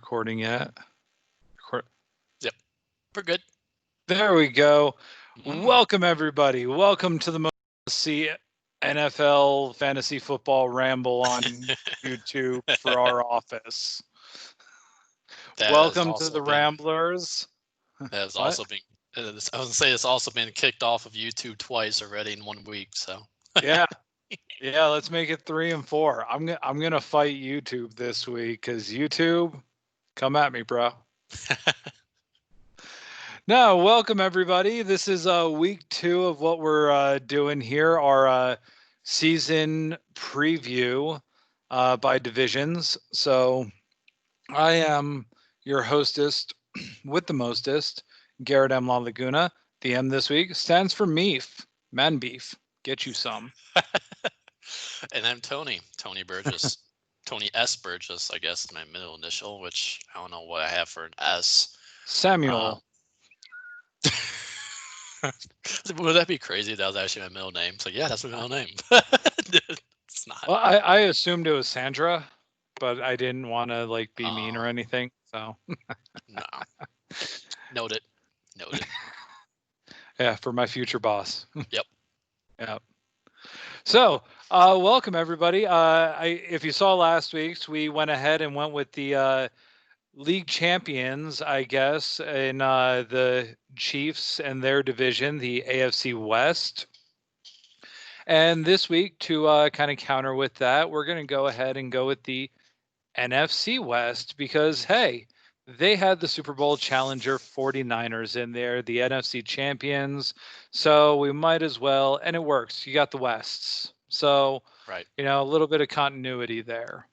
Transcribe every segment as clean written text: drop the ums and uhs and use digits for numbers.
recording yet. Yep, we're good. There we go. Welcome, everybody. Welcome to the see NFL fantasy football ramble on YouTube for our office. Welcome to the Ramblers. That has also been. I was gonna say it's also been kicked off of YouTube twice already in 1 week. So yeah. Let's make it 3 and 4. I'm gonna fight YouTube this week because YouTube, come at me, bro. No, welcome everybody. This is week 2 of what we're doing here, our season preview by divisions. So I am your hostess with the mostest, Garrett M. La Laguna. The M this week stands for Meef, man beef. Get you some. And I'm Tony Burgess. Tony S. Burgess, I guess, is my middle initial, which I don't know what I have for an S. Samuel. Would that be crazy if that was actually my middle name? So yeah, that's my middle name. It's not. Well, I assumed it was Sandra, but I didn't want to be mean or anything. So no. Noted. Yeah, for my future boss. Yep. Yep. So, welcome everybody. If you saw last week's, we went ahead and went with the league champions, I guess, in the Chiefs and their division, the AFC West. And this week, to kind of counter with that, we're going to go ahead and go with the NFC West because, hey, they had the Super Bowl challenger 49ers in there, the NFC champions. So we might as well, and it works. You got the Wests. So, right. A little bit of continuity there.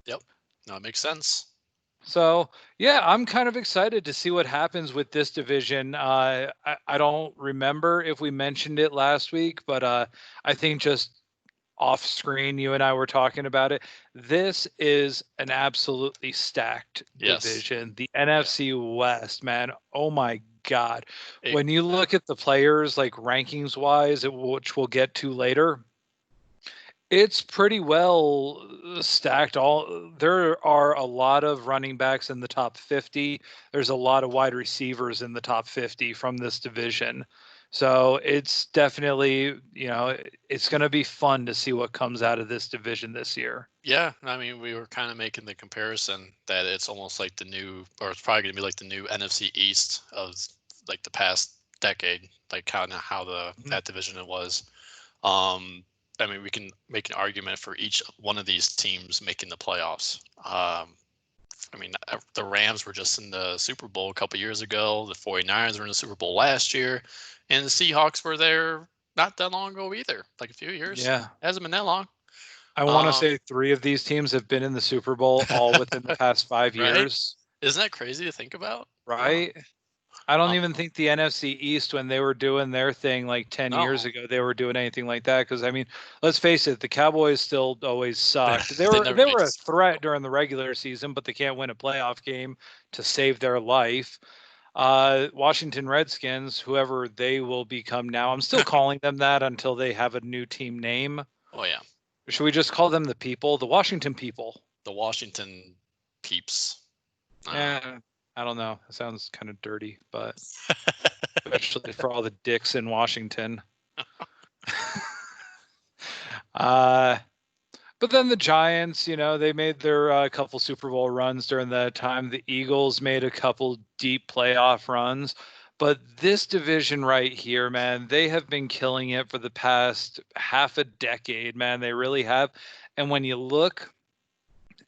Yep. No, it makes sense. So, yeah, I'm kind of excited to see what happens with this division. I don't remember if we mentioned it last week, but I think just off screen, you and I were talking about it. This is an absolutely stacked division. The NFC West, man. Oh my God. When you look at the players, rankings wise, which we'll get to later, it's pretty well stacked. There are a lot of running backs in the top 50. There's a lot of wide receivers in the top 50 from this division. So it's definitely, it's going to be fun to see what comes out of this division this year. Yeah, I mean, we were kind of making the comparison that it's almost like it's probably going to be like the new NFC East of the past decade, kind of how that division it was. I mean, we can make an argument for each one of these teams making the playoffs. I mean, the Rams were just in the Super Bowl a couple years ago. The 49ers were in the Super Bowl last year. And the Seahawks were there not that long ago either, a few years. Yeah. It hasn't been that long. I want to say 3 of these teams have been in the Super Bowl all within the past 5 years. Isn't that crazy to think about? Right. I don't even think the NFC East, when they were doing their thing 10 years ago, they were doing anything like that. Because, I mean, let's face it, the Cowboys still always sucked. They were a threat during the regular season, but they can't win a playoff game to save their life. Washington Redskins, whoever they will become now, I'm still calling them that until they have a new team name. Oh, yeah. Should we just call them the people? The Washington people. The Washington peeps. Yeah. I don't know. It sounds kind of dirty, but especially for all the dicks in Washington. But then the Giants, they made their couple Super Bowl runs during that time. The Eagles made a couple deep playoff runs. But this division right here, man, they have been killing it for the past half a decade, man. They really have. And when you look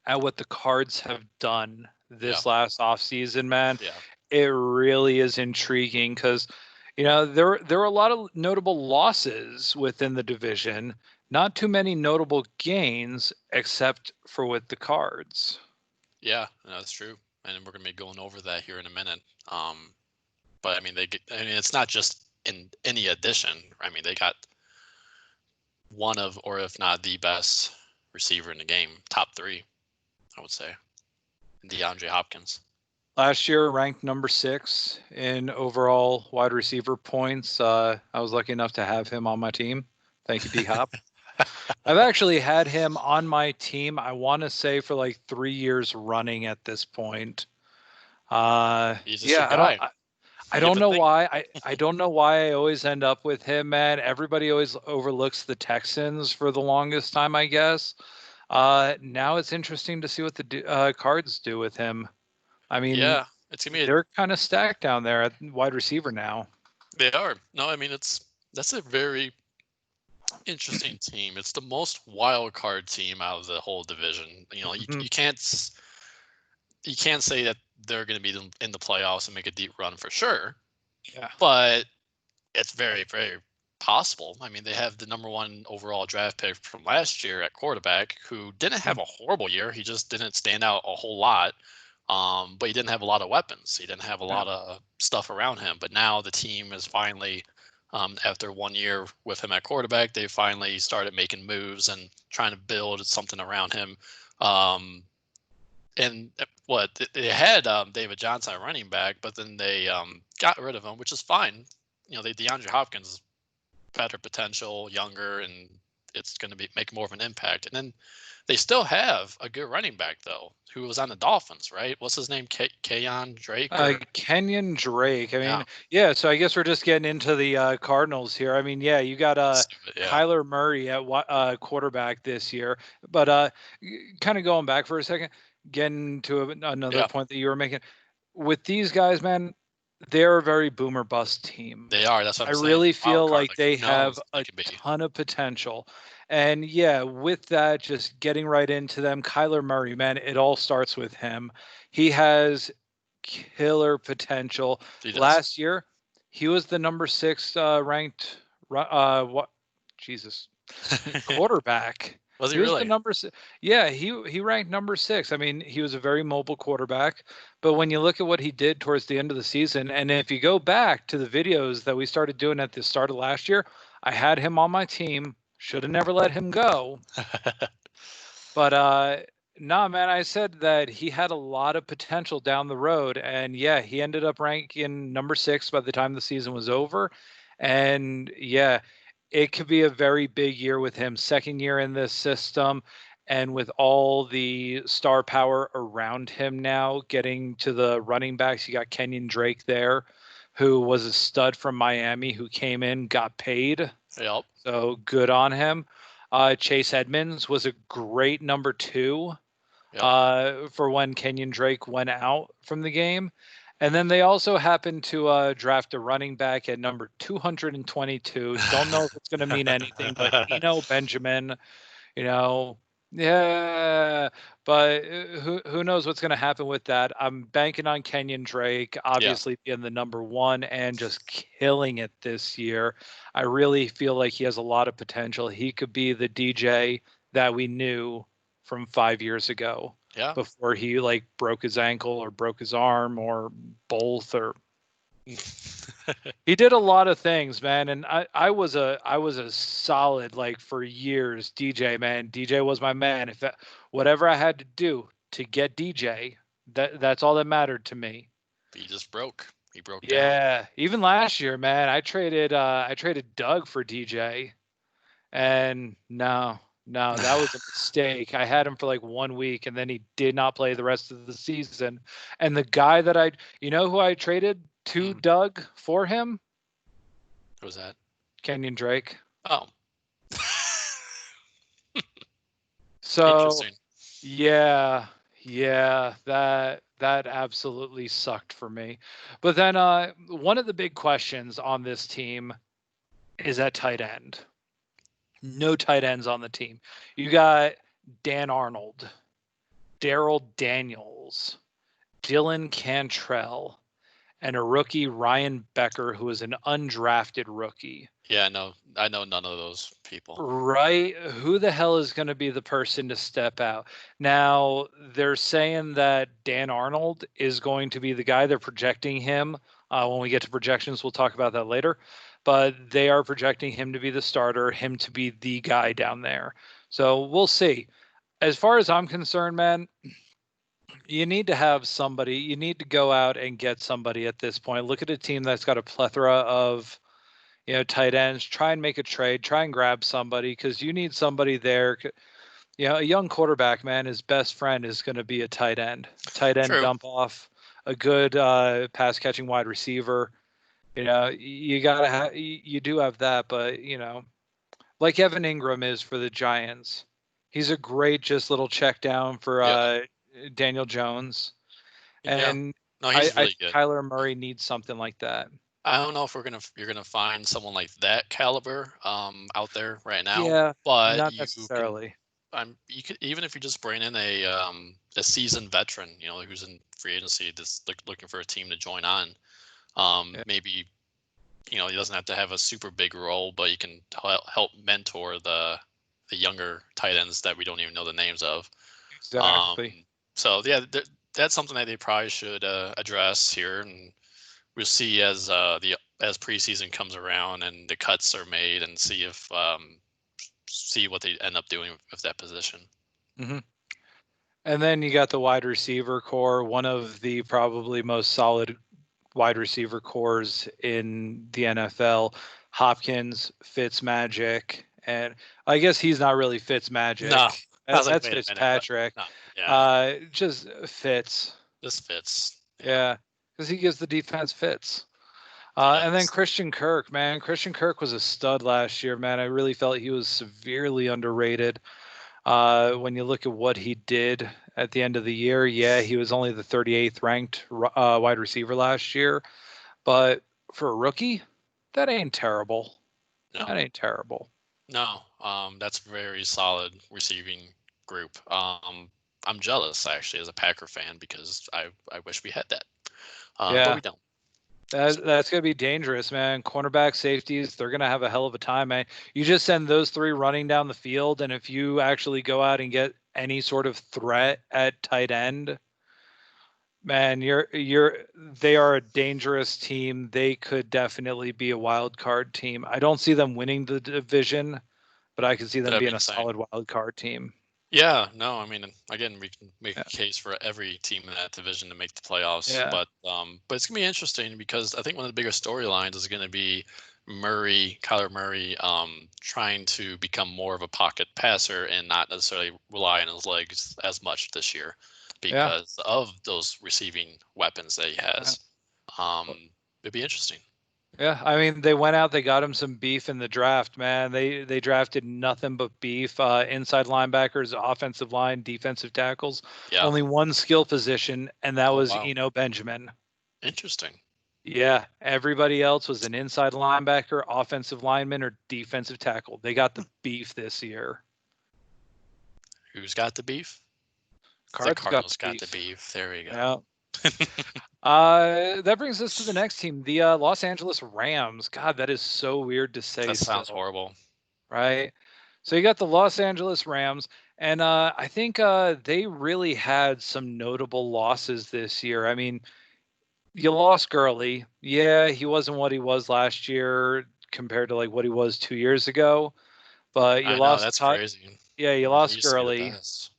at what the Cards have done this last offseason, man, it really is intriguing because, there are a lot of notable losses within the division, not too many notable gains except for with the Cards. Yeah, that's true. And we're going to be going over that here in a minute. But I mean, it's not just in any addition. I mean, they got one of, or if not the best receiver in the game, top 3, I would say. DeAndre Hopkins. Last year, ranked number 6 in overall wide receiver points. I was lucky enough to have him on my team. Thank you, D-Hop. I've actually had him on my team, I want to say, for like 3 years running at this point. He's just your Yeah, I don't guy. I You get don't the know thing. why. I don't know why I always end up with him, man. Everybody always overlooks the Texans for the longest time, I guess. Now it's interesting to see what the Cards do with him. I mean, Yeah, it's gonna be. they're kind of stacked down there at wide receiver now. They are. No, I mean that's a very interesting team. It's the most wild card team out of the whole division. You know, Mhm. you can't say that they're going to be in the playoffs and make a deep run for sure, Yeah. but it's very, very possible. I mean, they have the number one overall draft pick from last year at quarterback, who didn't have Mhm. a horrible year. He just didn't stand out a whole lot. But he didn't have a lot of weapons. He didn't have a Yeah. lot of stuff around him. But now the team is finally, after 1 year with him at quarterback, they finally started making moves and trying to build something around him. Um, and what they had David Johnson at running back, but then they got rid of him, which is fine. You know, they DeAndre Hopkins better potential, younger, and it's going to be make more of an impact. And then they still have a good running back though, who was on the Dolphins, right? What's his name? Kayon Drake or Kenyon Drake. I yeah, mean, yeah. So I guess we're just getting into the Cardinals here. I mean, yeah, you got stupid, yeah, Kyler Murray at quarterback this year, but kind of going back for a second, getting to another yeah. point that you were making with these guys, man. They're a very boomer bust team. They are. That's what I I'm saying. really Wild feel card, like like they who knows have what they a can be. ton of potential. And yeah, with that, just getting right into them, Kyler Murray, man, it all starts with him. He has killer potential. He does. Last year, he was the number six ranked, what, Jesus, quarterback. Was he He was the really? number six. Yeah, he ranked number six. I mean, he was a very mobile quarterback. But when you look at what he did towards the end of the season, and if you go back to the videos that we started doing at the start of last year, I had him on my team. Should have never let him go. But nah, man, I said that he had a lot of potential down the road, and yeah, he ended up ranking number six by the time the season was over. And yeah, it could be a very big year with him. Second year in this system, and with all the star power around him now, getting to the running backs, you got Kenyon Drake there, who was a stud from Miami, who came in, got paid. Yep. So good on him. Chase Edmonds was a great number two Yep. for when Kenyon Drake went out from the game. And then they also happened to draft a running back at number 222. Don't know if it's going to mean anything, but Eno Benjamin, you know, yeah, but who knows what's going to happen with that? I'm banking on Kenyon Drake, Yeah. obviously being the number one and just killing it this year. I really feel like he has a lot of potential. He could be the DJ that we knew from 5 years ago Yeah. before he like broke his ankle or broke his arm or both or he did a lot of things, man, and I was a solid like for years DJ, man. DJ was my man. Whatever I had to do to get DJ, that's all that mattered to me. He just broke. He broke down. Yeah, even last year, man, I traded Doug for DJ, and no, that was a mistake. I had him for like 1 week, and then he did not play the rest of the season. And the guy that who I traded to Mm, Doug for him? what was that? Kenyon Drake. Oh, So interesting. yeah, yeah, that absolutely sucked for me. But then one of the big questions on this team is at tight end. No tight ends on the team. You got Dan Arnold, Daryl Daniels, Dylan Cantrell, and a rookie Ryan Becker, who is an undrafted rookie. Yeah, no, I know none of those people. Right? Who the hell is going to be the person to step out? Now, they're saying that Dan Arnold is going to be the guy. They're projecting him. When we get to projections, we'll talk about that later. But they are projecting him to be the starter, him to be the guy down there. So we'll see. As far as I'm concerned, man, you need to have somebody. You need to go out and get somebody at this point. Look at a team that's got a plethora of tight ends, try and make a trade, try and grab somebody because you need somebody there. A young quarterback, man, his best friend is going to be a tight end. Tight end True. dump off, a good pass catching wide receiver. You gotta have, you do have that, but like Evan Ingram is for the Giants. He's a great just little check down for Yeah. Daniel Jones, Yeah. and No, I he's I really think good. Kyler Murray needs something like that. I don't know if you're gonna find someone like that caliber out there right now, Yeah, but not you can. necessarily. You could, even if you just bring in a seasoned veteran, who's in free agency, that's looking for a team to join on. Yeah, Maybe he doesn't have to have a super big role, but you can help mentor the younger tight ends that we don't even know the names of. Um, exactly. so yeah, that's something that they probably should address here, and we'll see as preseason comes around and the cuts are made, and see what they end up doing with that position. hmm And then you got the wide receiver core, one of the probably most solid wide receiver cores in the NFL. Hopkins, Fitzmagic, and I guess he's not really No, Fitzmagic. I was like, That's wait a minute, what? Fitzpatrick. No, yeah, Just Fitz. this fits. Yeah, Yeah, because he gives the defense fits. he And then does. Christian Kirk, man. Christian Kirk was a stud last year, man. I really felt he was severely underrated. When you look at what he did at the end of the year, yeah, he was only the 38th ranked wide receiver last year. But for a rookie, that ain't terrible. No, That ain't terrible. no, that's a very solid receiving group. I'm jealous actually as a Packer fan because I wish we had that, but Yeah, we don't. So that's gonna be dangerous, man. Cornerback, safeties, they're gonna have a hell of a time, man. You just send those three running down the field, and if you actually go out and get any sort of threat at tight end, man, they are a dangerous team. They could definitely be a wild card team. I don't see them winning the division, but I could see them that'd be being a insane. solid wild card team. Yeah, no, I mean, again, we can make Yeah. a case for every team in that division to make the playoffs, Yeah. but it's gonna be interesting because I think one of the bigger storylines is gonna be Kyler Murray, trying to become more of a pocket passer and not necessarily rely on his legs as much this year Yeah. because of those receiving weapons that he Yeah. has. It'd be interesting. Yeah, I mean, they went out, they got him some beef in the draft, man. They drafted nothing but beef, inside linebackers, offensive line, defensive tackles. Yeah. Only one skill position, and that Oh was wow. Eno Benjamin. Interesting. Yeah, everybody else was an inside linebacker, offensive lineman, or defensive tackle. They got the beef this year. Who's got the beef? The Cards got the Cardinals got the beef. beef. There we go. Yeah. That brings us to the next team, the Los Angeles Rams. God, that is so weird to say That sounds still, horrible. right? So you got the Los Angeles Rams, and I think they really had some notable losses this year. I mean, you lost Gurley. Yeah, he wasn't what he was last year compared to like what he was 2 years ago. But you I know, lost that's crazy. Yeah, you He lost used to be the Gurley. best.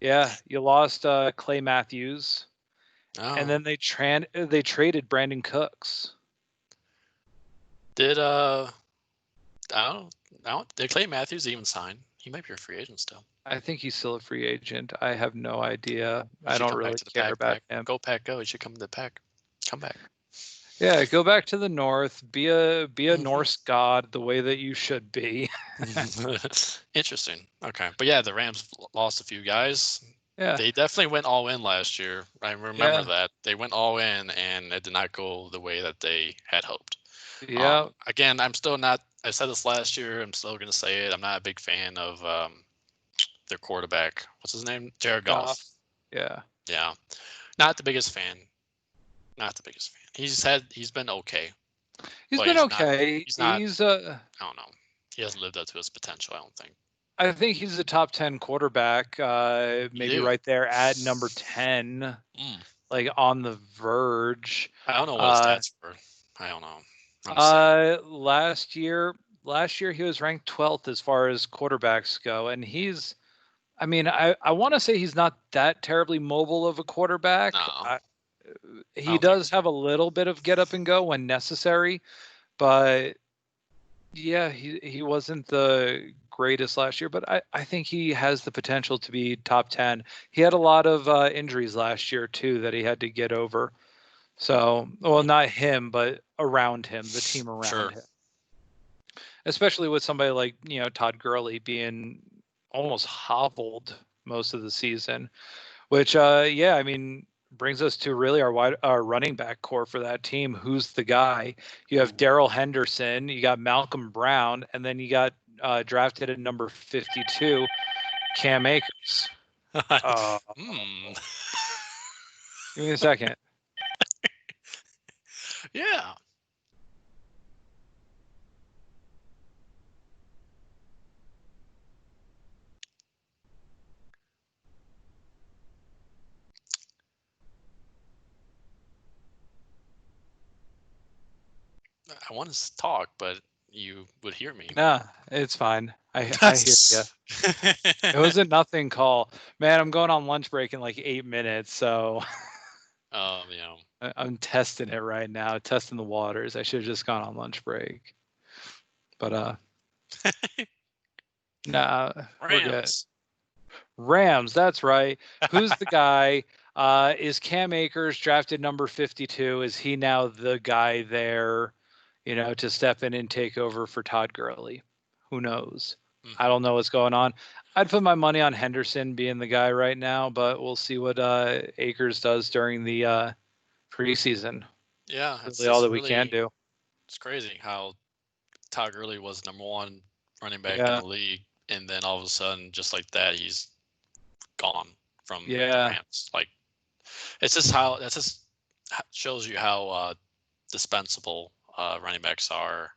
Yeah, you lost Clay Matthews, and Oh, then they traded Brandon Cooks. did I don't did Clay Matthews even sign? He might be a free agent still. I think he's still a free agent. I have no idea. He I should don't come back really to the care about pack. him. Go pack, go. He should come to the pack. Come back. Yeah, go back to the north. Be a Hmm. Norse god the way that you should be. Interesting. Okay, but yeah, the Rams lost a few guys. Yeah, They definitely went all in last year. I remember yeah, that they went all in, and it did not go the way that they had hoped. yeah. Again, I'm still not. I said this last year. I'm still going to say it. I'm not a big fan of their quarterback. What's his name? Jared Goff. Goff. Yeah, Yeah, not the biggest fan. Not the biggest fan. He's been okay, he's but been okay. he's not. He's I don't know. He hasn't lived up to his potential. I don't think. I think he's a top 10 quarterback. You Maybe do. right there at number 10, Mm. like on the verge. I don't know what his Uh, stats were. I don't know. I'm just saying. last year he was ranked 12th as far as quarterbacks go, and I mean, I want to say he's not that terribly mobile of a quarterback. No, I He don't think does so. have a little bit of get up and go when necessary, but Yeah, he wasn't the greatest last year, but I think he has the potential to be top 10. He had a lot of injuries last year too that he had to get over. So, well, Hmm. not him, but around him, the team around Sure. him. Especially with somebody like, Todd Gurley being almost hobbled most of the season, which yeah, I mean, brings us to really our running back core for that team. Who's the guy? You have Daryl Henderson, you got Malcolm Brown, and then you got drafted at number 52, Cam Akers. Uh, Hmm. Give me a second. Yeah. I want to talk, but you would hear me. Nah, it's fine. I hear you. That's. It was a nothing call, man. I'm going on lunch break in like 8 minutes, so Yeah. I'm testing it right now, testing the waters. I should have just gone on lunch break, but nah, we're good. Rams. Rams, that's right. Who's the guy? Is Cam Akers drafted number 52? Is he now the guy there, to step in and take over for Todd Gurley? Who knows? I Hmm. don't know what's going on. I'd put my money on Henderson being the guy right now, but we'll see what Akers does during the preseason. Yeah, Really, all it's that we can really do. it's crazy how Todd Gurley was number one running back in Yeah, the league, and then all of a sudden, just like that, he's gone from the yeah. Rams. Like it's just how that's just shows you how dispensable running backs are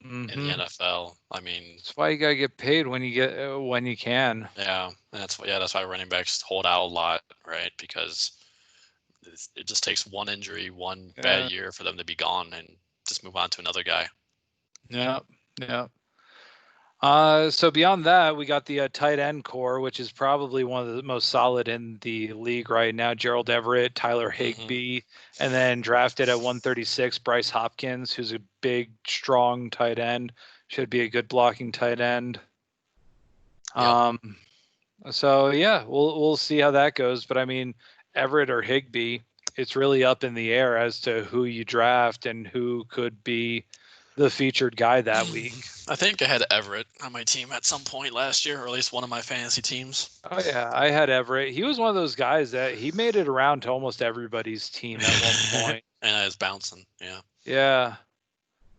in the Mm-hmm. NFL. I mean, That's why you gotta get paid when you can. yeah, that's why running backs hold out a lot, right? Because it just takes one injury, one bad Yeah, year for them to be gone and just move on to another guy. yeah, yeah. So beyond that, we got the tight end core, which is probably one of the most solid in the league right now. Gerald Everett, Tyler Hmm. Higbee, and then drafted at 136, Bryce Hopkins, who's a big, strong tight end. Should be a good blocking tight end. Yep. Um, so yeah, we'll see how that goes. But I mean, Everett or Higbee, it's really up in the air as to who you draft and who could be the featured guy that week. I think I had Everett on my team at some point last year, or at least one of my fantasy teams. Oh yeah, I had Everett. He was one of those guys that he made it around to almost everybody's team at one And point. I was bouncing. Yeah. Yeah.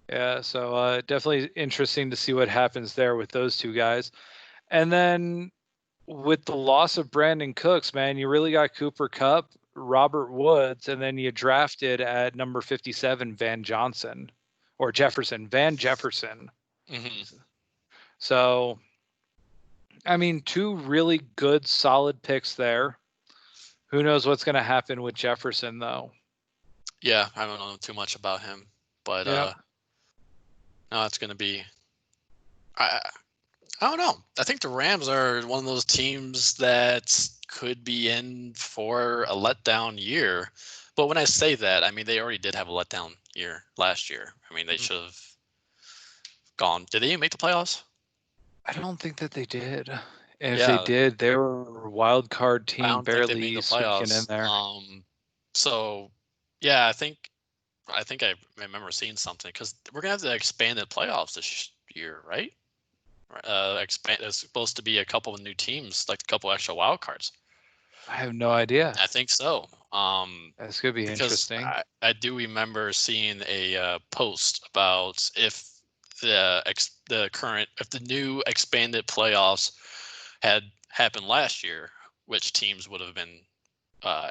Yeah, so definitely interesting to see what happens there with those two guys. And then with the loss of Brandon Cooks, man, you really got Cooper Cup, Robert Woods, and then you drafted at number 57 Van Johnson or Jefferson, Van Jefferson. Hmm. So, I mean, two really good solid picks there. Who knows what's going to happen with Jefferson though? Yeah, I don't know too much about him, but Yep. no, it's gonna be. I I don't know. I think the Rams are one of those teams that could be in for a letdown year. But when I say that, I mean they already did have a letdown year last year. I mean they Mm. should have gone. Did they even make the playoffs? I don't think that they did. And if they Yeah, did, they were a wild card I team don't think they made barely the squeaking in playoffs. there. So yeah, I think I remember seeing something because we're gonna have the expanded playoffs this year, right? Expand. There's supposed to be a couple of new teams, like a couple extra wild cards. I have no idea. I think so. This could be Because interesting. I do remember seeing a post about if if the new expanded playoffs had happened last year, which teams would have been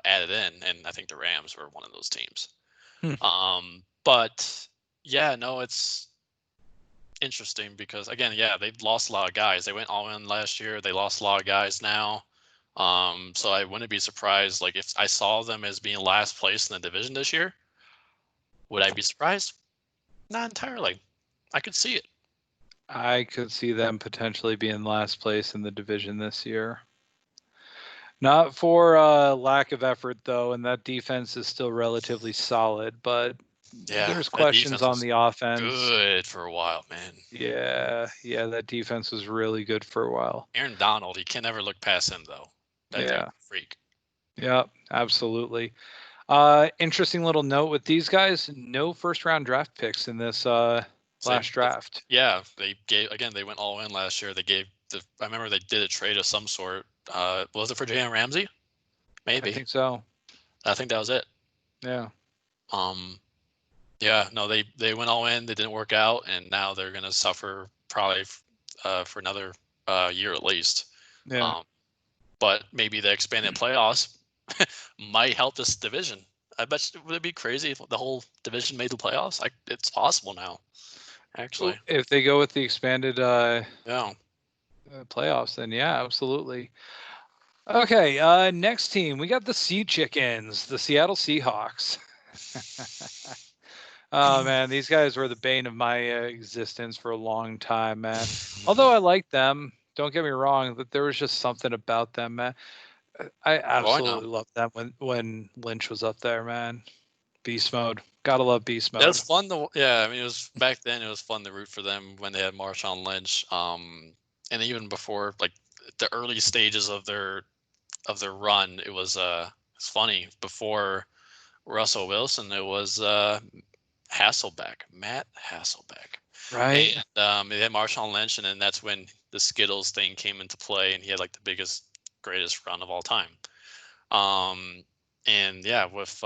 added in, and I think the Rams were one of those teams. Hmm. But yeah, no, it's interesting because again, yeah, they've lost a lot of guys. They went all in last year. They lost a lot of guys now. So I wouldn't be surprised. Like if I saw them as being last place in the division this year, would I be surprised? Not entirely. I could see it. I could see them potentially being last place in the division this year. Not for lack of effort, though, and that defense is still relatively solid, but Yeah, there's that questions defense on was the offense. good for a while, man. Yeah, that defense was really good for a while. Aaron Donald, you can never look past him though. That dude's Yeah, a freak. yeah, absolutely. Interesting little note with these guys: no first round draft picks in this Same. last draft. Yeah, they gave again. They went all in last year. They gave the. I remember they did a trade of some sort. Was it for Jalen Ramsey? I Maybe. think so. I think that was it. Yeah. Um, yeah, no, they went all in. They didn't work out, and now they're gonna suffer probably for another year at least. Yeah. Um, but maybe the expanded playoffs might help this division. I bet would it be crazy if the whole division made the playoffs? Like it's possible now, actually. If they go with the expanded Yeah. playoffs, then yeah, absolutely. Okay, next team, we got the Sea Chickens, the Seattle Seahawks. Oh man, these guys were the bane of my existence for a long time, man. Although I liked them, don't get me wrong, but there was just something about them, man. I Oh, I know. absolutely loved them when Lynch was up there, man. Beast mode, gotta love beast It was mode. fun to, yeah. I mean, it was back then. It was fun to root for them when they had Marshawn Lynch. And even before, like the early stages of their run, it was it's funny. Before Russell Wilson, it was Hasselbeck, Matt Hasselbeck, Right? and they had Marshawn Lynch, and then that's when the Skittles thing came into play, and he had like the biggest, greatest run of all time. Um, and yeah, with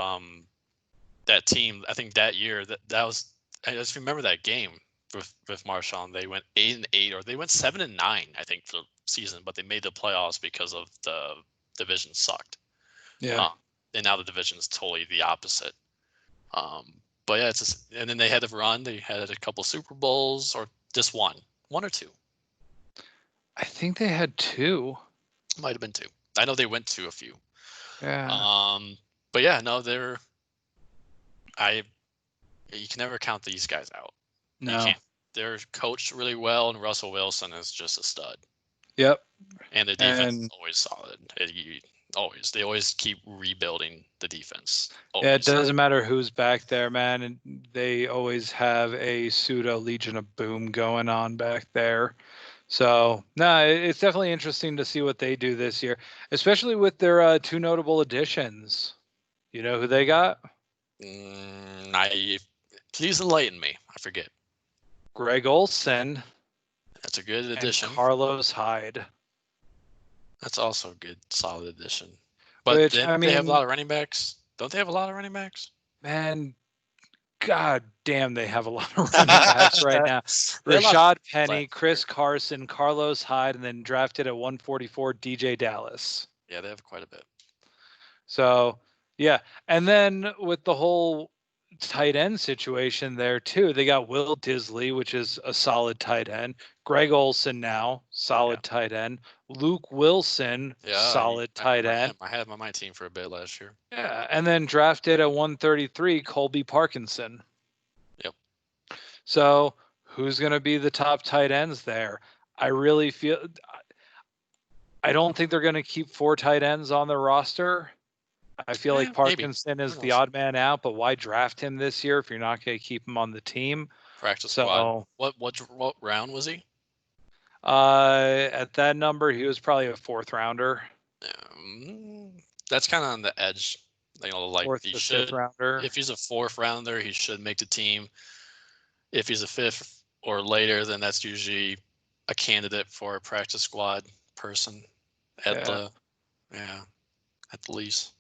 that team, I think that year that was I just remember that game with Marshawn. They went 8-8, or they went 7-9, I think, for the season, but they made the playoffs because of the division sucked. Yeah. Um, and now the division is totally the opposite. But yeah, it's just, and then they had a run. They had a couple Super Bowls, or just one or two. I think they had two. Might have been two. I know they went to a few. Yeah. But yeah, no, I you can never count these guys out. You No. can't. They're coached really well, and Russell Wilson is just a stud. Yep. And the defense is And always solid. They always keep rebuilding the defense. yeah, it Always. doesn't matter who's back there, man. And they always have a pseudo Legion of Boom going on back there. So, no, it's definitely interesting to see what they do this year, especially with their two notable additions. You know who they got? Please enlighten me. I forget. Greg Olson That's a good and addition. Carlos Hyde. That's also a good, solid addition. But Which, then I they have a mean, lot of running backs. Don't they have a lot of running backs? man, god damn, they have a lot of running backs right now. They had a lot of Rashad last Penny, year. Chris Carson, Carlos Hyde, and then drafted at 144 DJ Dallas. Yeah, they have quite a bit. So, yeah. And then with the whole tight end situation there, too, they got Will Disley, which is a solid tight end. Greg Olson now, Yeah. solid tight end. Luke Wilson, Yeah, solid I tight remember end. him. I had him on my team for a bit last year. Yeah. And then drafted at 133, Colby Parkinson. Yep. So, who's going to be the top tight ends there? I really feel. I don't think they're going to keep four tight ends on their roster. I feel like Maybe. Parkinson Who is the knows? odd man out, but why draft him this year if you're not going to keep him on the team? Practice squad. So What round was he? at that number, he was probably a fourth rounder, That's kind of on the edge. Like fourth he to fifth should. rounder. If he's a fourth rounder, he should make the team. If he's a fifth or later, then that's usually a candidate for a practice squad person at Yeah, the at the least.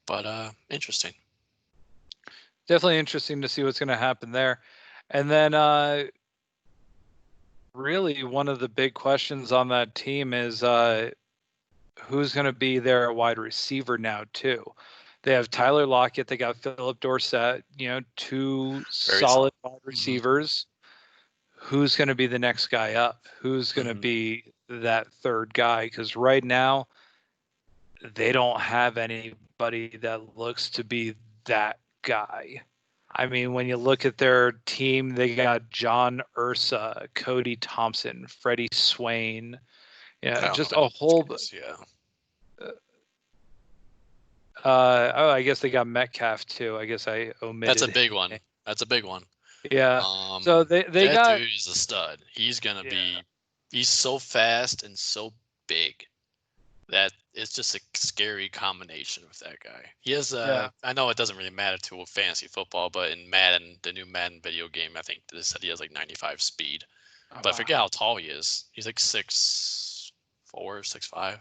But interesting. definitely interesting to see what's going to happen there. And then really one of the big questions on that team is who's going to be their wide receiver now too. They have Tyler Lockett. They got Philip Dorsett. Two Very solid. solid wide receivers. Who's going to be the next guy up? Who's going to be that third guy? Because right now, they don't have anybody that looks to be that guy. I mean, when you look at their team, they got John Ursa, Cody Thompson, Freddie Swain. I Yeah, don't know just any a of those whole guys. Yeah. I guess they got Metcalf too. I guess I omitted. That's a big one. That's a big one. Yeah. So they that got. dude is a stud. He's gonna Yeah. be. He's so fast and so big that it's just a scary combination with that guy. He has Yeah. I know it doesn't really matter to fantasy football, but in Madden, the new Madden video game, I think they said he has like 95 speed. Oh, But I wow. forget how tall he is. He's like 6'4", 6'5".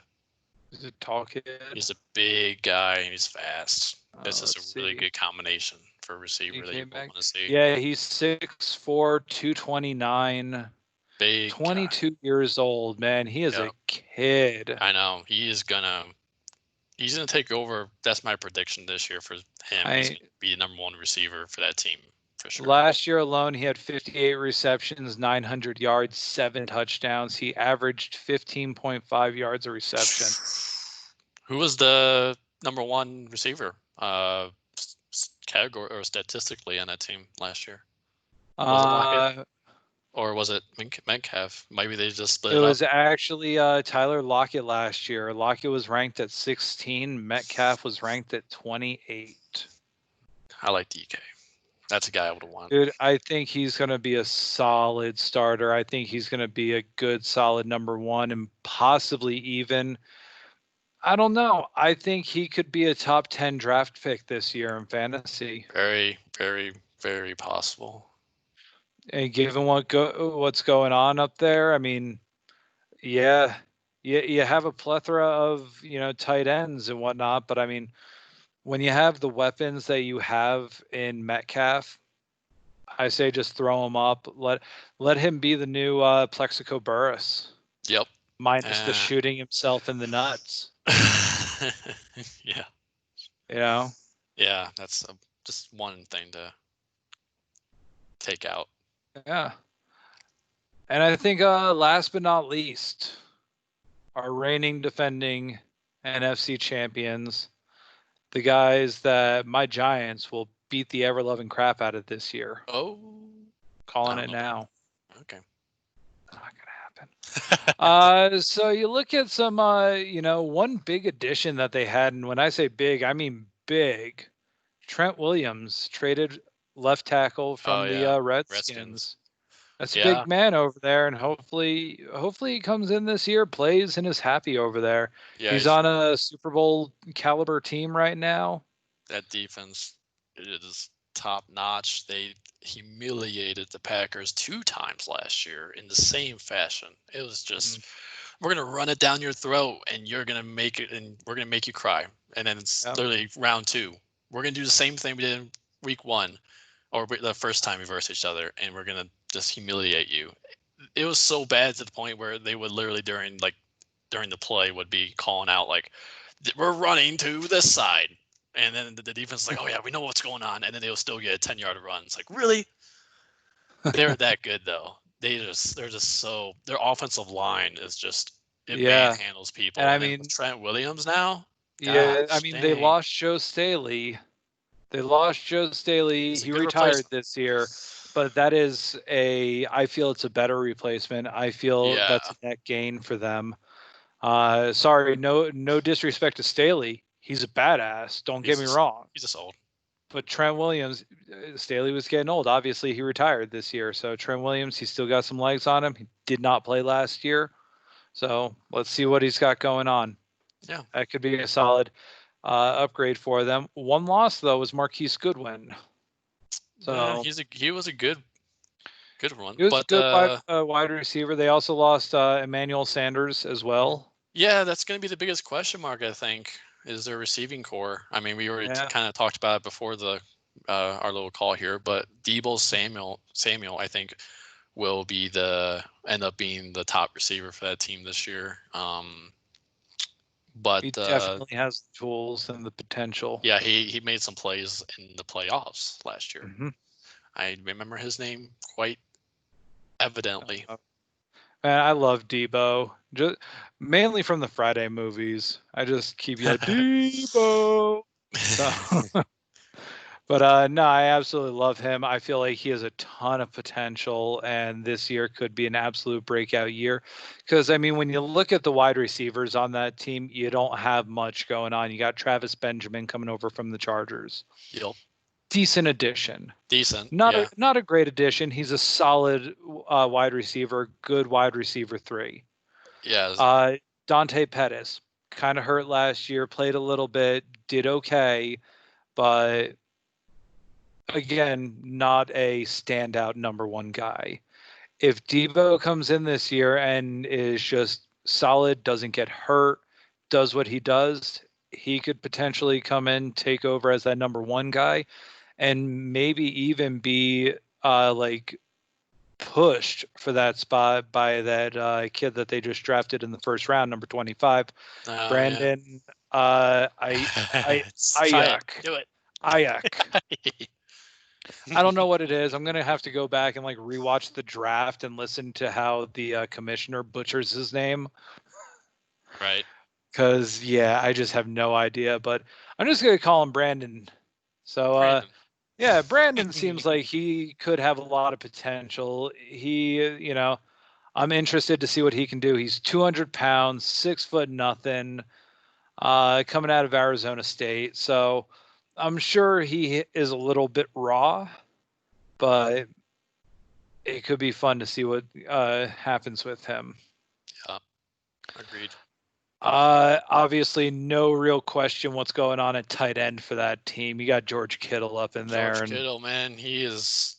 He's a tall kid. He's a big guy and he's fast. This is Let's a really see. good combination for a receiver that you want to see. Yeah, he's 6'4", 229. Big 22 guy. years old, man. He is a kid. I know. He's gonna take over. That's my prediction this year for him. He's gonna be the #1 receiver for that team for sure. Last year alone, he had 58 receptions, 900 yards, 7 touchdowns. He averaged 15.5 yards a reception. Who was the #1 receiver category or statistically on that team last year? Was it Lockett? Or was it Metcalf? Maybe they just split it up. It was actually Tyler Lockett last year. Lockett was ranked at 16. Metcalf was ranked at 28. I like DK. That's a guy I would want. Dude, I think he's going to be a solid starter. I think he's going to be a good, solid #1 and possibly even, I don't know. I think he could be a top 10 draft pick this year in fantasy. Very, very, very possible. And given what's going on up there, I mean, yeah, you have a plethora of, tight ends and whatnot. But I mean, when you have the weapons that you have in Metcalf, I say just throw him up. Let him be the new Plexico Burris. Yep. Minus the shooting himself in the nuts. Yeah. Yeah, that's just one thing to take out. Yeah. And I think last but not least, our reigning defending NFC champions, the guys that my Giants will beat the ever-loving crap out of this year. Oh. Calling it now. Okay. Not going to happen. So you look at some, one big addition that they had, and when I say big, I mean big. Trent Williams traded left tackle from the Redskins. That's a big man over there, and hopefully he comes in this year, plays, and is happy over there. Yeah, he's on a Super Bowl caliber team right now. That defense is top notch. They humiliated the Packers 2 times last year in the same fashion. It was just, we're gonna run it down your throat, and you're gonna make it, and we're gonna make you cry. And then it's literally round 2. We're gonna do the same thing we did in week 1, or the first time we versed each other, and we're gonna just humiliate you. It was so bad to the point where they would literally during the play would be calling out like, we're running to this side, and then the defense is like, oh yeah, we know what's going on, and then they'll still get a 10-yard run. It's like, really? They're that good though. They're just so, their offensive line is just, it manhandles people. And I mean, Trent Williams now. They lost Joe Staley. He retired this year, but that is I feel it's a better replacement. I feel that's a net gain for them. Sorry, no disrespect to Staley. He's a badass. Don't get me wrong. He's just old. But Trent Williams, Staley was getting old. Obviously, he retired this year. So Trent Williams, he's still got some legs on him. He did not play last year. So let's see what he's got going on. Yeah. That could be a solid upgrade for them. One loss though was Marquise Goodwin. So he was a good one. He was a good wide receiver. They also lost Emmanuel Sanders as well. Yeah, that's going to be the biggest question mark, I think, is their receiving core. I mean, we already kind of talked about it before our little call here, but Deebo Samuel, I think, will end up being the top receiver for that team this year. But he definitely has the tools and the potential. Yeah, he made some plays in the playoffs last year. Mm-hmm. I remember his name quite evidently. Man, I love Deebo, just mainly from the Friday movies. I just keep yelling Deebo. But no, I absolutely love him. I feel like he has a ton of potential, and this year could be an absolute breakout year. Because I mean, when you look at the wide receivers on that team, you don't have much going on. You got Travis Benjamin coming over from the Chargers. Yep. Decent addition. Decent. Not a Yeah. not a great addition. He's a solid wide receiver, good wide receiver 3. Yeah. Uh, Dante Pettis kind of hurt last year, played a little bit, did okay, but again, not a standout number one guy. If Debo comes in this year and is just solid, doesn't get hurt, does what he does, he could potentially come in, take over as that number one guy, and maybe even be like pushed for that spot by that kid that they just drafted in the first round, number 25, Yeah. Brandon I Try it. Ayuk. Do Ayuk. it. I don't know what it is. I'm gonna have to go back and like rewatch the draft and listen to how the commissioner butchers his name. Right. Cause yeah, I just have no idea. But I'm just gonna call him Brandon. So Brandon. yeah, Brandon seems like he could have a lot of potential. I'm interested to see what he can do. He's 200 pounds, 6 foot nothing, coming out of Arizona State. So I'm sure he is a little bit raw, but it could be fun to see what happens with him. Yeah. Agreed. Obviously, no real question what's going on at tight end for that team. You got George Kittle up in there, George and Kittle, man, it's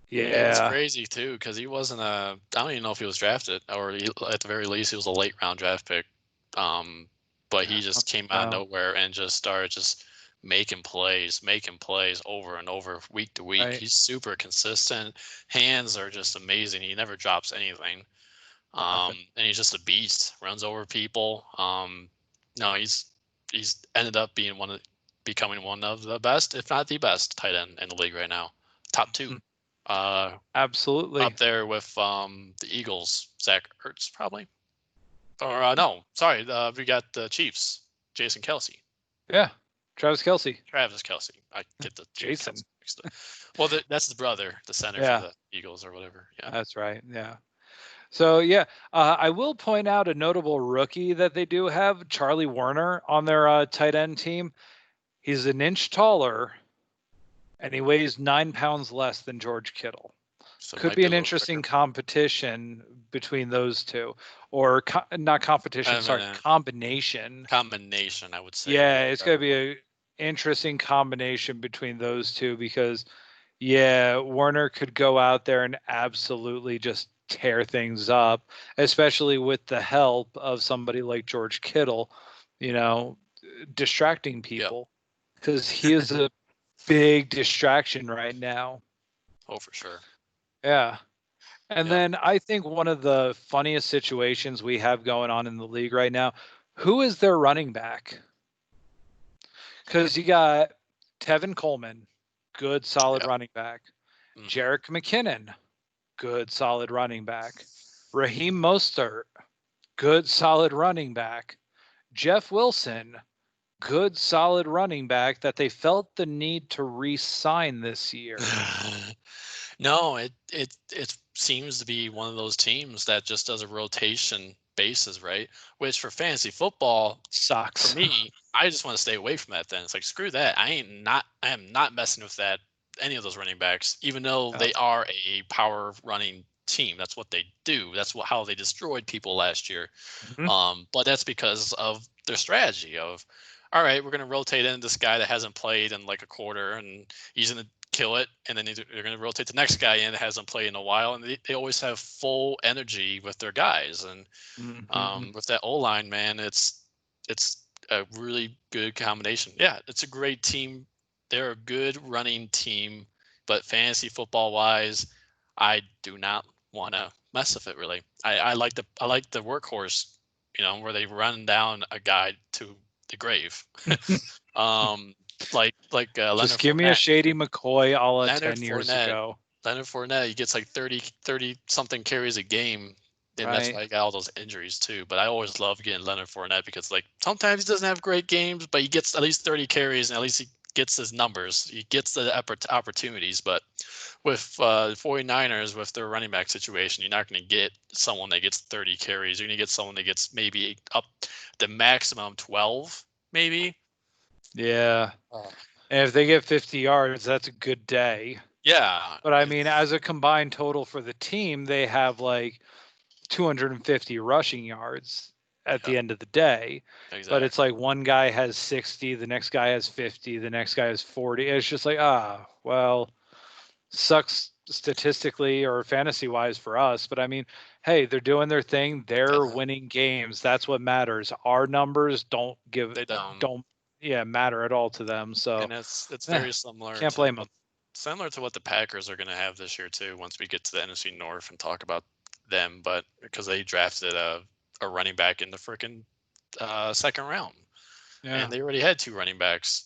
yeah, crazy too because he wasn't a. I don't even know if he was drafted or at the very least he was a late round draft pick. But he just came out of no, nowhere and just started just making plays over and over week to week. right, He's super consistent. Hands are just amazing. He never drops anything. nothing. And he's just a beast. Runs over people. No, he's ended up becoming one of the best, if not the best, tight end in the league right now. Top 2. Mhm. Uh, Absolutely, Up there with the Eagles, Zach Ertz probably. Or no, sorry, we got the Chiefs, Jason Kelsey, yeah. Travis Kelsey, Travis Kelsey. I get the Jason. Kelsey mixed up. Well, that's the brother, the center for Yeah, the Eagles or whatever. Yeah. that's right. Yeah. So yeah, I will point out a notable rookie that they do have, Charlie Warner, on their tight end team. He's an inch taller, and he weighs 9 pounds less than George Kittle. So it Could might be be a an little quicker. interesting competition between those two, or not competition, I mean, sorry, combination. combination, I would say, would be Yeah, a it's better gonna be word. a interesting combination between those two because yeah, Warner could go out there and absolutely just tear things up, especially with the help of somebody like George Kittle, you know, distracting Yep. people because he is a big distraction right now. Oh, for sure. Yeah. And Yep. then I think one of the funniest situations we have going on in the league right now, who is their running back? Because you got Tevin Coleman, good solid Yep. running back. Hmm. Jarek McKinnon, good solid running back. Raheem Mostert, good solid running back. Jeff Wilson, good solid running back that they felt the need to re-sign this year. No, it seems to be one of those teams that just does a rotation basis, right? Which for fantasy football, for Sucks. me, I just want to stay away from that. Then it's like screw that. I am not messing with that. Any of those running backs, even though Oh, they are a power running team. That's what they do. That's how they destroyed people last year. mhm. But that's because of their strategy of, all right, we're going to rotate in this guy that hasn't played in like a quarter, and he's going to kill it, and then they're going to rotate the next guy in that hasn't played in a while, and they always have full energy with their guys, and Mhm. with that O line, man, it's a really good combination. Yeah, it's a great team. They're a good running team, but fantasy football wise, I do not want to mess with it really. I like the workhorse, where they run down a guy to the grave. um, like Just give me a Shady McCoy a la Leonard 10 years Fournette, ago. Leonard Fournette, he gets like 30 something carries a game. And that's Right. why he got all those injuries too. But I always love getting Leonard Fournette because like sometimes he doesn't have great games, but he gets at least 30 carries and at least he gets his numbers, he gets the opportunities, but with 49ers, with their running back situation, you're not going to get someone that gets 30 carries. You're going to get someone that gets maybe up the maximum 12, maybe. Yeah. And if they get 50 yards, that's a good day. Yeah. But I mean, as a combined total for the team, they have like 250 rushing yards at the end of the day. Exactly. But it's like one guy has 60, the next guy has 50, the next guy has 40. It's just like, well, sucks statistically or fantasy wise for us. But I mean, hey, they're doing their thing. They're winning games. That's what matters. Our numbers don't matter at all to them. So and it's very similar. Can't blame them. Similar to what the Packers are going to have this year too. Once we get to the NFC North and talk about them, but because they drafted a running back in the freaking second round, and they already had 2 running backs,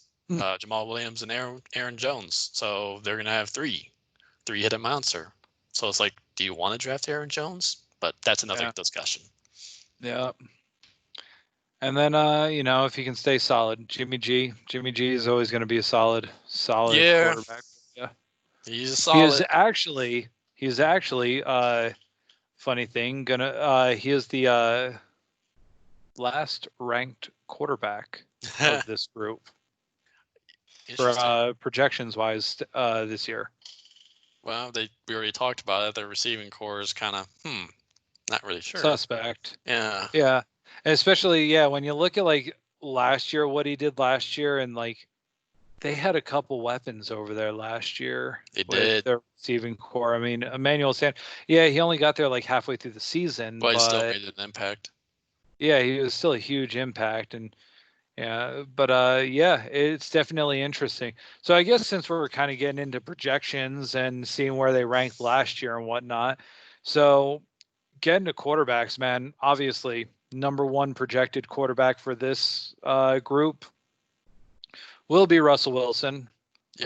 Jamal Williams and Aaron Jones. So they're going to have 3-headed monster. So it's like, do you want to draft Aaron Jones? But that's another discussion. Yeah. And then, if he can stay solid, Jimmy G is always going to be a solid quarterback. Yeah. He's solid. He is actually, funny thing, he is the last ranked quarterback of this group for projections wise this year. Well, we already talked about it. Their receiving core is kind of not really sure. Suspect. Yeah. Yeah. And especially, when you look at like last year, what he did last year, and like they had a couple weapons over there last year. They did. Their receiving core. I mean, Emmanuel Sanders, he only got there like halfway through the season. But he still made an impact. Yeah, he was still a huge impact. And it's definitely interesting. So I guess since we're kind of getting into projections and seeing where they ranked last year and whatnot, so getting to quarterbacks, man, obviously number 1 projected quarterback for this group will be Russell Wilson,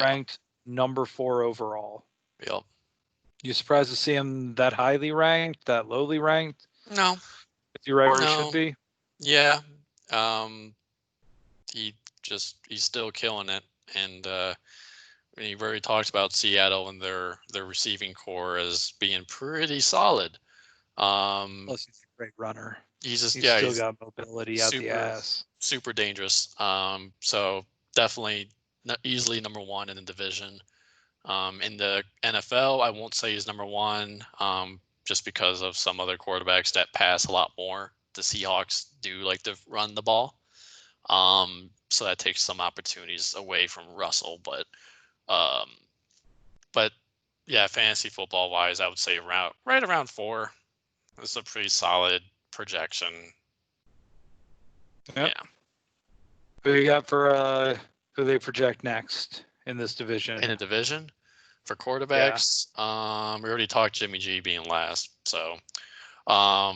ranked number 4 overall. Yep. You surprised to see him that highly ranked, that lowly ranked? No. Is he right where he should be? Yeah. He's still killing it, and we've already talked about Seattle and their receiving core as being pretty solid. Plus, he's a great runner. He's still got mobility out the ass. Super dangerous. So definitely easily number 1 in the division. In the NFL, I won't say he's number 1, just because of some other quarterbacks that pass a lot more. The Seahawks do like to run the ball. So that takes some opportunities away from Russell, but yeah, fantasy football wise, I would say right around 4. It's a pretty solid projection. Yep. Yeah. Who you got for who they project next in this division? In a division for quarterbacks, we already talked Jimmy G being last. So, so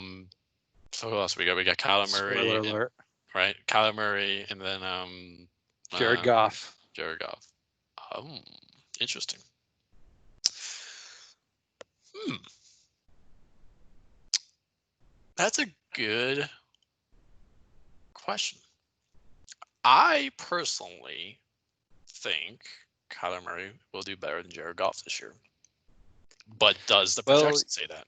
who else we got? We got Kyler Murray. Spoiler alert. Right, Kyler Murray, and then Jared Goff. Interesting. That's a good question. I personally think Kyler Murray will do better than Jared Goff this year. But does the projection say that?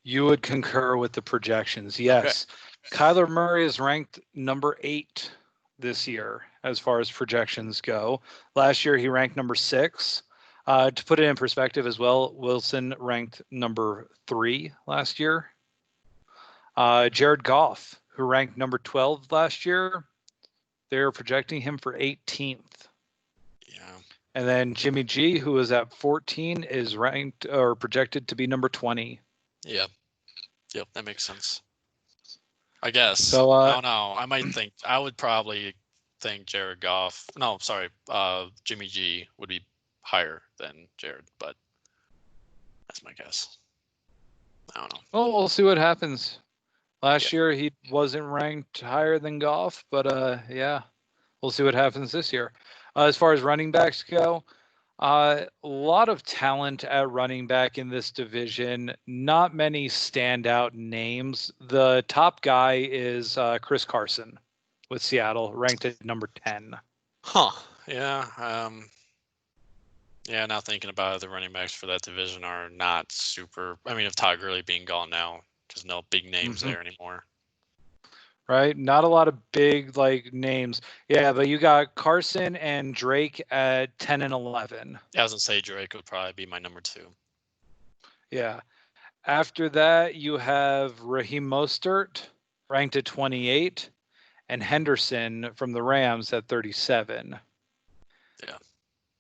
You would concur with the projections, yes. Okay. Kyler Murray is ranked number 8 this year as far as projections go. Last year, he ranked number 6. To put it in perspective as well, Wilson ranked number 3 last year. Jared Goff, who ranked number 12 last year, they're projecting him for 18th. Yeah. And then Jimmy G, who is at 14, is ranked or projected to be number 20. Yeah. Yep, that makes sense. I guess. So I don't know. I would probably think Jared Goff. No, sorry. Jimmy G would be higher than Jared, but that's my guess. I don't know. Well, we'll see what happens. Last year he wasn't ranked higher than Goff, but we'll see what happens this year. As far as running backs go, a lot of talent at running back in this division. Not many standout names. The top guy is Chris Carson with Seattle, ranked at number 10. Huh. Yeah. Yeah. Now thinking about it, the running backs for that division are not super. I mean, if Todd Gurley being gone now, there's no big names Hmm. there anymore. Right? Not a lot of big like names. Yeah, but you got Carson and Drake at 10 and 11. I was gonna say Drake would probably be my number 2. Yeah. After that, you have Raheem Mostert ranked at 28 and Henderson from the Rams at 37. Yeah,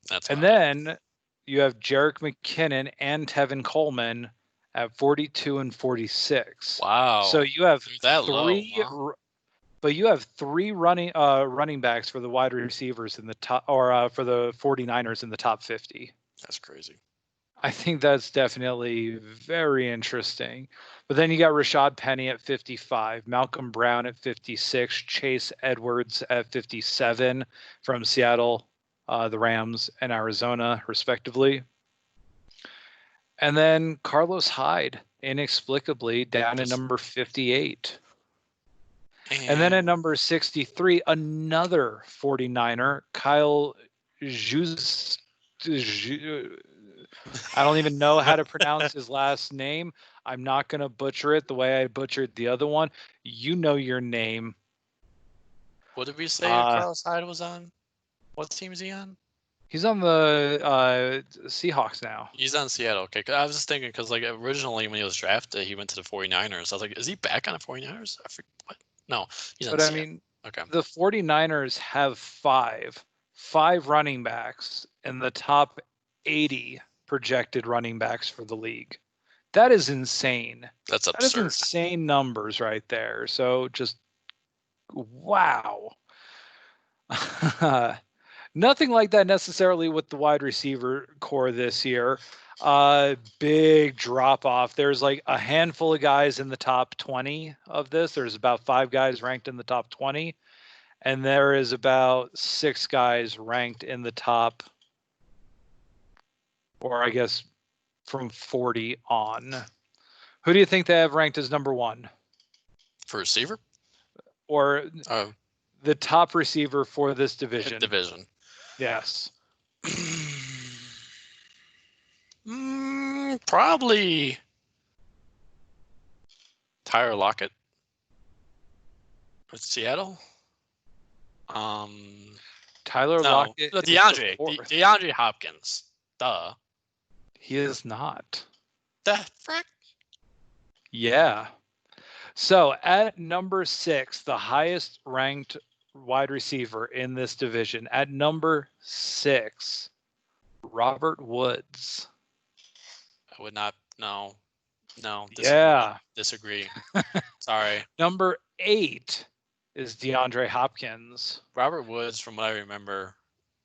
that's And about it. then you have Jerick McKinnon and Tevin Coleman at 42 and 46. So Wow. you have They're that low, three huh? but you have three running backs for the wide receivers in the top, or for the 49ers in the top 50. That's crazy. I think that's definitely very interesting. But then you got Rashad Penny at 55, Malcolm Brown at 56, Chase Edwards at 57 from Seattle, the Rams, and Arizona, respectively. And then Carlos Hyde, inexplicably, down at Just number 58. And then and at number 63, another 49er, Kyle Jus. I don't even know how to pronounce his last name. I'm not going to butcher it the way I butchered the other one. You know your name. what did we say Uh, Carlos Hyde was on? What team is he on? he's on the Seahawks now. He's on Seattle. Okay, 'cause I was just thinking because like originally when he was drafted, he went to the 49ers. I was like, is he back on the 49ers? I forget what. No, he's on But I Seattle. mean, Okay. the 49ers have five running backs in the top 80 projected running backs for the league. That is insane. That's That is absurd. insane numbers right there. So just wow. Nothing like that necessarily with the wide receiver core this year. Big drop off. There's like a handful of guys in the top 20 of this. There's about 5 guys ranked in the top 20, and there is about 6 guys ranked in the top, or I guess from 40 on. Who do you think they have ranked as number one, For receiver? or Oh, the top receiver for this division? division. Yes. Probably Tyler Lockett with Seattle. Tyler No, Lockett no, is the DeAndre fourth. DeAndre Hopkins. Duh. He is not. The frick? Yeah. So at number 6, the highest ranked wide receiver in this division, at number 6, Robert Woods. I would not. No. No. Disagree. Yeah. Disagree. Sorry. Number 8 is DeAndre Hopkins. Robert Woods, from what I remember,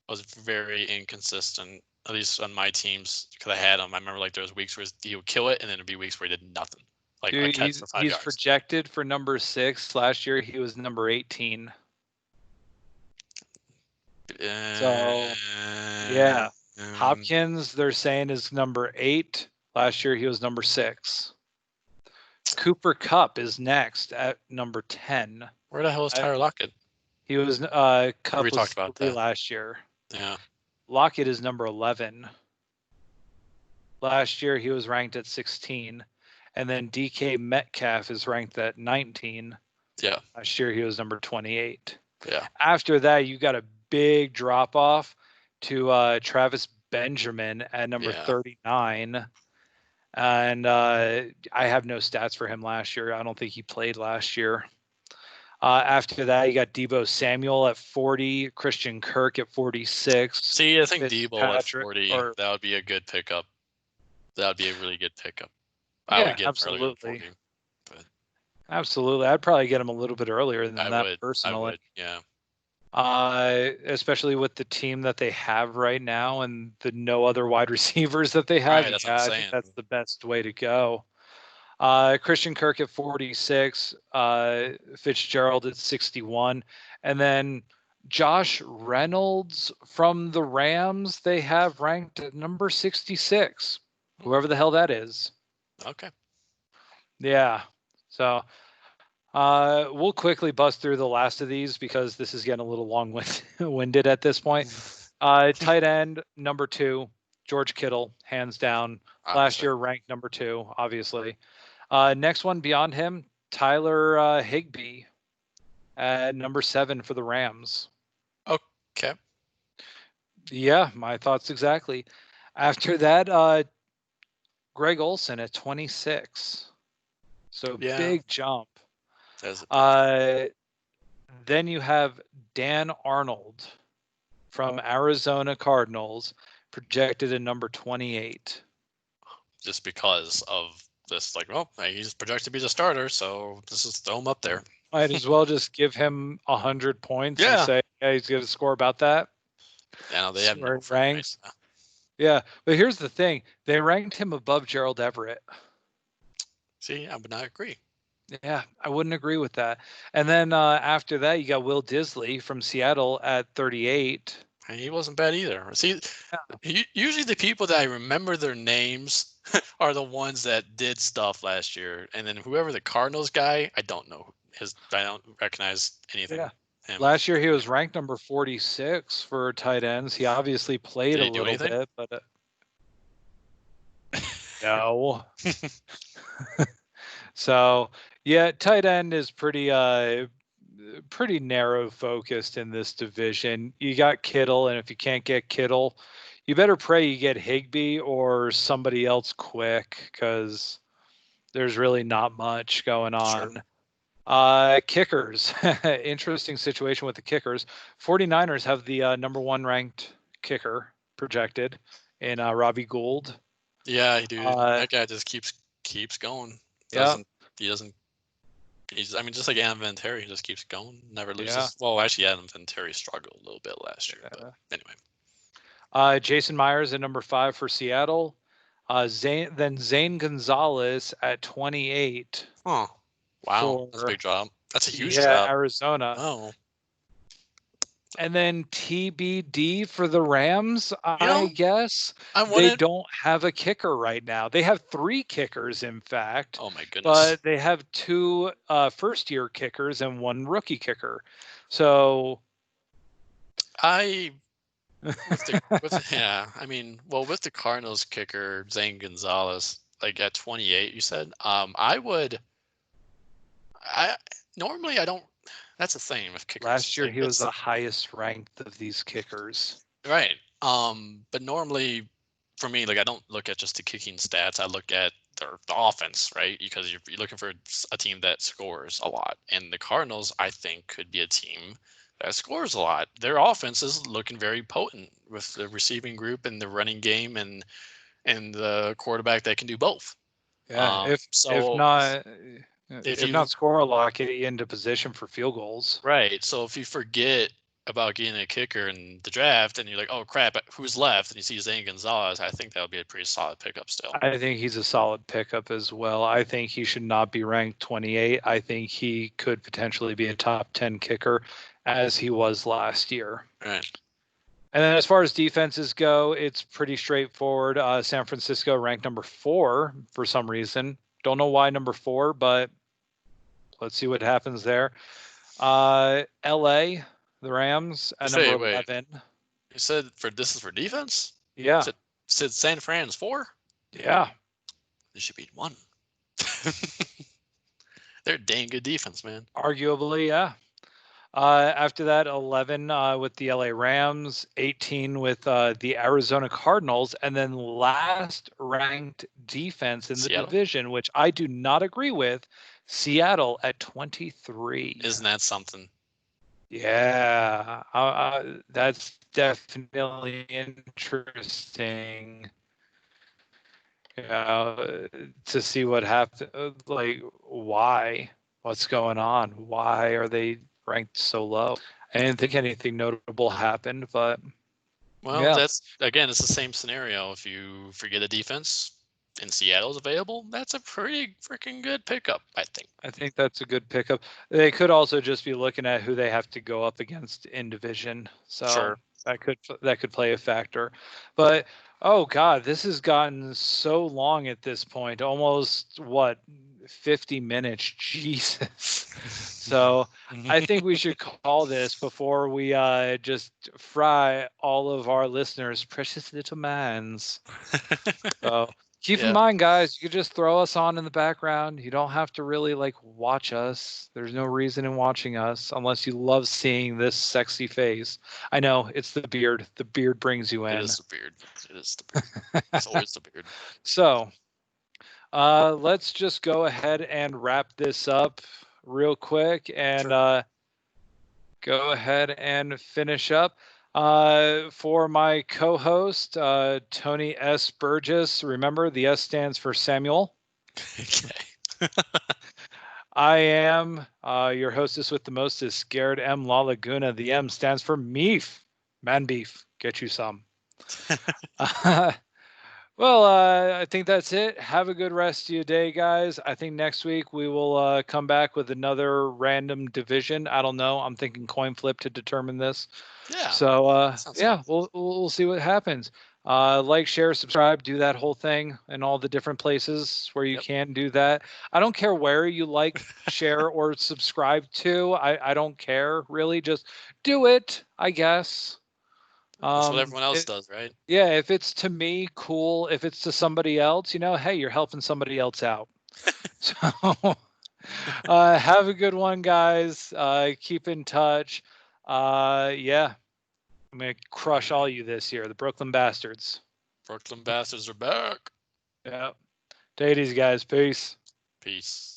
was very inconsistent. At least on my teams, because I had him. I remember like there was weeks where he would kill it, and then there'd be weeks where he did nothing, like a Dude, catch for 5 he's yards. projected for number 6. Last year he was number 18. So yeah, Hopkins they're saying is number 8. Last year he was number 6. Cooper Kupp is next at number 10. Where the hell is Tyler Lockett? He was Kupp We was talked about 3 that. last year. Yeah. Lockett is number 11. Last year he was ranked at 16. And then DK Metcalf is ranked at 19. Yeah. Last year he was number 28. Yeah. After that, you got a big drop off to Travis Benjamin at number 39. And I have no stats for him last year. I don't think he played last year. After that, you got Deebo Samuel at 40, Christian Kirk at 46. See, I think Deebo at Fitzpatrick, 40, that would be a good pickup. That would be a really good pickup. I would get him earlier than 40. But absolutely. I'd probably get him a little bit earlier than that personally. I would, yeah. Especially with the team that they have right now and the no other wide receivers that they have. Right, that's what I'm I saying. think that's the best way to go. Christian Kirk at 46, Fitzgerald at 61, and then Josh Reynolds from the Rams they have ranked at number 66. Whoever the hell that is. Okay. Yeah. So We'll quickly bust through the last of these because this is getting a little long-winded at this point. Tight end number 2, George Kittle, hands down. Last Obviously. year ranked number 2, obviously. Next one beyond him, Tyler Higbee at number 7 for the Rams. Okay. Yeah, my thoughts exactly. After that, Greg Olson at 26. So Yeah. big jump. That's a big jump. Then you have Dan Arnold from Arizona Cardinals, projected at number 28. Just because of this, like, well, he's projected to be the starter, so this is throw him up there. Might as well just give him 100 points and Yeah. say, yeah, he's going to score about that. Yeah, they have no ranks. right. Yeah, but here's the thing: they ranked him above Gerald Everett. See, I would not agree. Yeah, I wouldn't agree with that. And then after that, you got Will Disley from Seattle at 38. And he wasn't bad either. See, Yeah. usually the people that I remember their names are the ones that did stuff last year, and then whoever the Cardinals guy, I don't know I don't recognize anything. Yeah. Him. Last year he was ranked number 46 for tight ends. He obviously played Did a he do little anything? bit, but no. So yeah, tight end is pretty narrow focused in this division. You got Kittle, and if you can't get Kittle, you better pray you get Higbee or somebody else quick, because there's really not much going Sure. on. Kickers. Interesting situation with the kickers. 49ers have the number 1 ranked kicker projected in Robbie Gould. Yeah, dude. Uh, That guy just keeps going. yeah, He doesn't. I mean, just like Adam Vinatieri, he just keeps going, never loses. yeah. Well, actually, Adam Vinatieri struggled a little bit last year, but anyway. Jason Myers at number 5 for Seattle. Zane Gonzalez at 28. Oh, wow, For that's a big drop. That's a huge yeah, drop. Arizona. Oh, And then TBD for the Rams, I guess. I They wouldn't. don't have a kicker right now. They have 3 kickers, in fact. Oh my goodness. But they have 2 first-year kickers and 1 rookie kicker. So yeah, I mean, well, with the Cardinals kicker Zane Gonzalez, like at 28, you said, I normally I don't. That's the thing with kickers. last year like, he was the highest ranked of these kickers. Right. But normally for me, like, I don't look at just the kicking stats. I look at the offense, right? Because you're looking for a team that scores a lot. And the Cardinals, I think, could be a team that scores a lot. Their offense is looking very potent with the receiving group and the running game and the quarterback that can do both. Yeah, if not score a lot, get you into position for field goals. Right. So if you forget about getting a kicker in the draft and you're like, oh crap, who's left? And you see Zane Gonzalez, I think that would be a pretty solid pickup still. I think he's a solid pickup as well. I think he should not be ranked 28. I think he could potentially be a top 10 kicker, as he was last year. Right. And then as far as defenses go, it's pretty straightforward. San Francisco ranked number 4 for some reason. Don't know why number 4, but let's see what happens there. LA, the Rams at number 11. You said this is for defense? Yeah. Said San Fran's 4? Yeah. They should be 1. They're a dang good defense, man. Arguably, yeah. After that, 11 with the LA Rams, 18 with the Arizona Cardinals, and then last ranked defense in the division, which I do not agree with, Seattle at 23. Isn't that something? Yeah, that's definitely interesting. To see what happened, like what's going on? Why are they ranked so low? I didn't think anything notable happened, but that's it's the same scenario. If you forget a defense and Seattle's available, that's a pretty freaking good pickup, I think. I think that's a good pickup. They could also just be looking at who they have to go up against in division, so that could play a factor. But oh god, this has gotten so long at this point. Almost 50 minutes. Jesus. So I think we should call this before we just fry all of our listeners' precious little minds. So keep in Yeah. mind, guys, you could just throw us on in the background. You don't have to really like watch us. There's no reason in watching us unless you love seeing this sexy face. I know it's the beard. The beard brings you It in. is the beard. It is the beard. It's always the beard. So let's just go ahead and wrap this up real quick and Sure. go ahead and finish up. For my co-host, Tony S. Burgess, remember the S stands for Samuel. Okay. I am your hostess with the most is Scared M La Laguna. The M stands for Meef. Man beef. Get you some. Well, I think that's it. Have a good rest of your day, guys. I think next week we will come back with another random division. I don't know. I'm thinking coin flip to determine this. Yeah. So Sounds yeah, fun. we'll see what happens. Like, share, subscribe, do that whole thing in all the different places where you Yep. can do that. I don't care where you like, share, or subscribe to. I don't care really. Just do it, I guess. That's what everyone else It, does, right? yeah, if it's to me, cool. If it's to somebody else, hey, you're helping somebody else out. So have a good one, guys. Keep in touch. Yeah, I'm gonna All crush all right. you this year, the Brooklyn Bastards. Brooklyn Bastards are back. Yeah. Take it easy, guys. Peace. Peace.